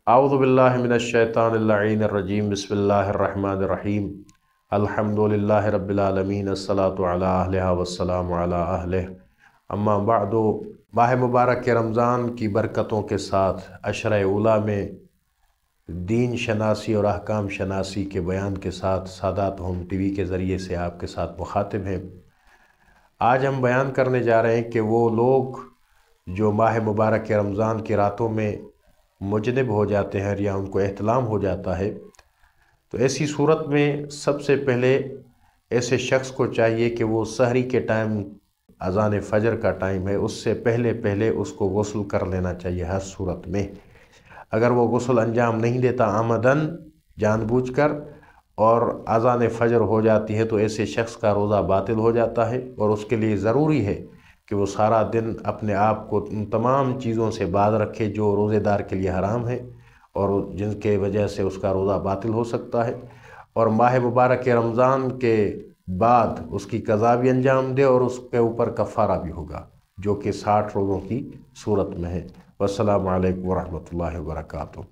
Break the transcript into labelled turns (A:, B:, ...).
A: अऊज़ु बिल्लाहि मिनश्शैतानिर रजीम बिस्मिल्लाहिर्रहमानिर्रहीम अल्हम्दुलिल्लाहि रब्बिल आलमीन अस्सलातु अला अहलिहा वस्सलामु अला अहलिह अम्मा बअदु। माह मुबारक के रमज़ान की बरकतों के साथ अशर उला में दीन शनासी और अहकाम शनासी के बयान के साथ सादात होम टीवी के ज़रिए से आपके साथ मुखातिब हैं। आज हम बयान करने जा रहे हैं कि वो लोग जो माह मुबारक के रमज़ान की रातों में मुजनिब हो जाते हैं या उनको एहतलाम हो जाता है, तो ऐसी सूरत में सबसे पहले ऐसे शख्स को चाहिए कि वो सहरी के टाइम, अज़ान फ़जर का टाइम है, उससे पहले पहले उसको गुस्ल कर लेना चाहिए हर सूरत में। अगर वो गुस्ल अंजाम नहीं देता आमदन जानबूझकर और अज़ान फ़जर हो जाती है, तो ऐसे शख्स का रोज़ा बातिल हो जाता है और उसके लिए ज़रूरी है कि वो सारा दिन अपने आप को उन तमाम चीज़ों से बाज रखे जो रोज़ेदार के लिए हराम है और जिनके वजह से उसका रोज़ा बातिल हो सकता है। और माह मुबारक के रमज़ान के बाद उसकी क़ज़ा भी अंजाम दे और उसके ऊपर कफ़ारा भी होगा, जो कि 60 रोज़ों की सूरत में है। वस्सलामु अलैकुम वरहमतुल्लाहि वबरकातुहू।